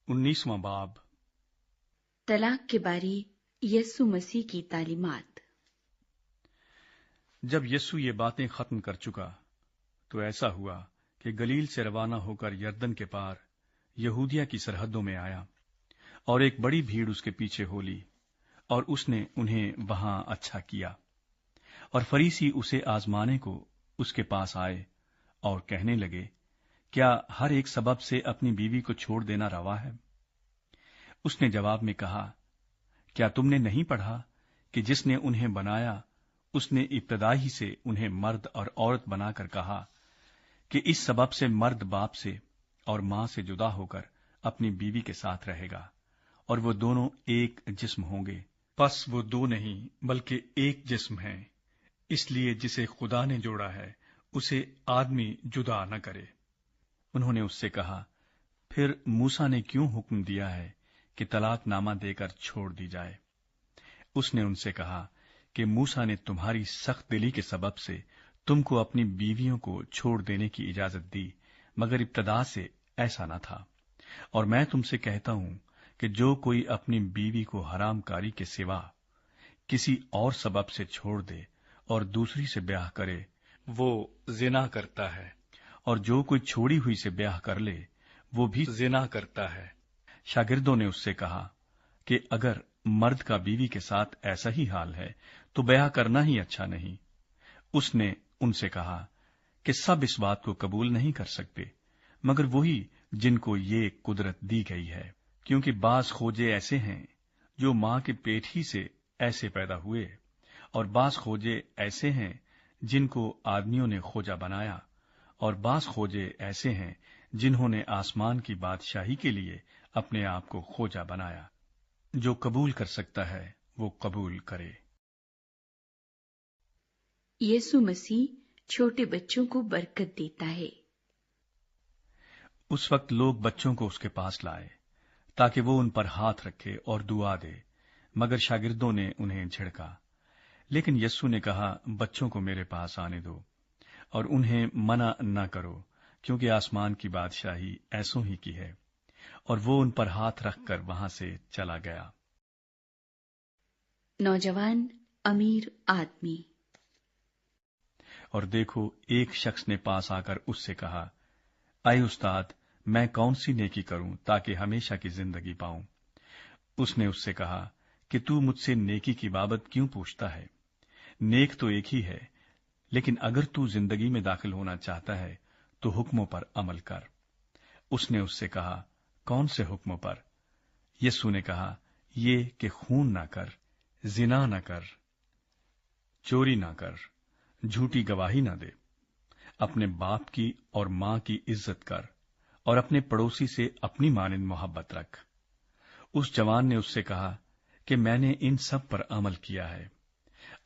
19वां बाब। तलाक के बारे यीशु मसीह की तालीमात। जब यीशु ये बातें खत्म कर चुका तो ऐसा हुआ कि गलील से रवाना होकर यरदन के पार यहूदिया की सरहदों में आया और एक बड़ी भीड़ उसके पीछे हो ली, और उसने उन्हें वहां अच्छा किया। और फरीसी उसे आजमाने को उसके पास आए और कहने लगे, क्या हर एक सबब से अपनी बीवी को छोड़ देना रवा है? उसने जवाब में कहा, क्या तुमने नहीं पढ़ा कि जिसने उन्हें बनाया उसने इब्तदा ही से उन्हें मर्द और औरत बनाकर कहा कि इस सबब से मर्द बाप से और मां से जुदा होकर अपनी बीवी के साथ रहेगा और वो दोनों एक जिस्म होंगे। बस वो दो नहीं बल्कि एक जिस्म है। इसलिए जिसे खुदा ने जोड़ा है उसे आदमी जुदा न करे। उन्होंने उससे कहा, फिर मूसा ने क्यों हुक्म दिया है कि तलाकनामा देकर छोड़ दी जाए? उसने उनसे कहा कि मूसा ने तुम्हारी सख्त दिली के सबब से तुमको अपनी बीवियों को छोड़ देने की इजाजत दी, मगर इब्तदा से ऐसा न था। और मैं तुमसे कहता हूं कि जो कोई अपनी बीवी को हरामकारी के सिवा किसी और सबब से छोड़ दे और दूसरी से ब्याह करे, वो जिना करता है, और जो कोई छोड़ी हुई से ब्याह कर ले, वो भी जिना करता है। शागिर्दों ने उससे कहा कि अगर मर्द का बीवी के साथ ऐसा ही हाल है तो ब्याह करना ही अच्छा नहीं। उसने उनसे कहा कि सब इस बात को कबूल नहीं कर सकते, मगर वही जिनको ये कुदरत दी गई है, क्योंकि बाज खोजे ऐसे हैं जो मां के पेट ही से ऐसे पैदा हुए, और बाज खोजे ऐसे हैं जिनको आदमियों ने खोजा बनाया, और बाज खोजे ऐसे हैं जिन्होंने आसमान की बादशाही के लिए अपने आप को खोजा बनाया। जो कबूल कर सकता है वो कबूल करे। यीशु मसीह छोटे बच्चों को बरकत देता है। उस वक्त लोग बच्चों को उसके पास लाए ताकि वो उन पर हाथ रखे और दुआ दे, मगर शागिर्दों ने उन्हें झिड़का। लेकिन यीशु ने कहा, बच्चों को मेरे पास आने दो और उन्हें मना न करो, क्योंकि आसमान की बादशाही ऐसों ही की है। और वो उन पर हाथ रखकर वहां से चला गया। नौजवान अमीर आदमी। और देखो, एक शख्स ने पास आकर उससे कहा, आए उस्ताद, मैं कौन सी नेकी करूं ताकि हमेशा की जिंदगी पाऊं? उसने उससे कहा कि तू मुझसे नेकी की बाबत क्यों पूछता है? नेक तो एक ही है, लेकिन अगर तू जिंदगी में दाखिल होना चाहता है तो हुक्मों पर अमल कर। उसने उससे कहा, कौन से हुक्मों पर? यीशु ने कहा, ये कि खून ना कर, जिना न कर, चोरी ना कर, झूठी गवाही ना दे, अपने बाप की और मां की इज्जत कर, और अपने पड़ोसी से अपनी मानिंद मोहब्बत रख। उस जवान ने उससे कहा कि मैंने इन सब पर अमल किया है,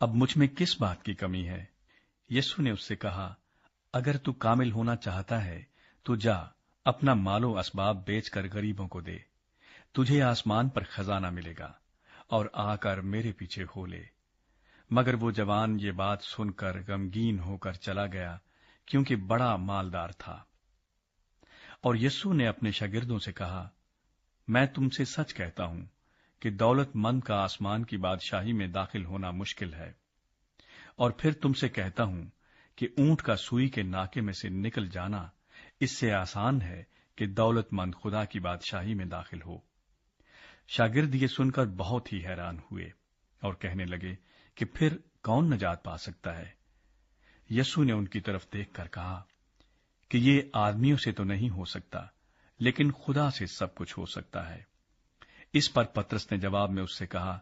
अब मुझ में किस बात की कमी है? यीशु ने उससे कहा, अगर तू कामिल होना चाहता है तो जा, अपना मालो असबाब बेचकर गरीबों को दे, तुझे आसमान पर खजाना मिलेगा, और आकर मेरे पीछे हो ले। मगर वो जवान ये बात सुनकर गमगीन होकर चला गया, क्योंकि बड़ा मालदार था। और यीशु ने अपने शागिर्दों से कहा, मैं तुमसे सच कहता हूं कि दौलतमंद का आसमान की बादशाही में दाखिल होना मुश्किल है। और फिर तुमसे कहता हूं कि ऊंट का सुई के नाके में से निकल जाना इससे आसान है कि दौलतमंद खुदा की बादशाही में दाखिल हो। शागिर्द ये सुनकर बहुत ही हैरान हुए और कहने लगे कि फिर कौन नजात पा सकता है? यीशु ने उनकी तरफ देखकर कहा कि ये आदमियों से तो नहीं हो सकता, लेकिन खुदा से सब कुछ हो सकता है। इस पर पतरस ने जवाब में उससे कहा,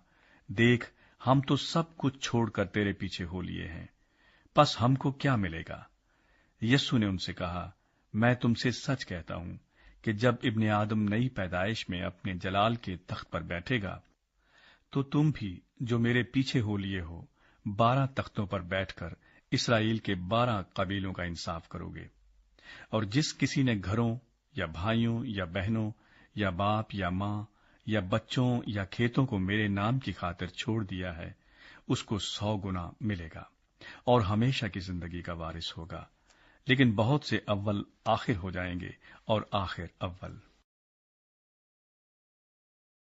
देख, हम तो सब कुछ छोड़कर तेरे पीछे हो लिए हैं, बस हमको क्या मिलेगा? यीशु ने उनसे कहा, मैं तुमसे सच कहता हूं कि जब इब्ने आदम नई पैदाइश में अपने जलाल के तख्त पर बैठेगा, तो तुम भी जो मेरे पीछे हो लिए हो 12 तख्तों पर बैठकर इसराइल के 12 कबीलों का इंसाफ करोगे। और जिस किसी ने घरों या भाइयों या बहनों या बाप या मां या बच्चों या खेतों को मेरे नाम की खातिर छोड़ दिया है, उसको 100 गुना मिलेगा और हमेशा की जिंदगी का वारिस होगा। लेकिन बहुत से अव्वल आखिर हो जाएंगे और आखिर अव्वल।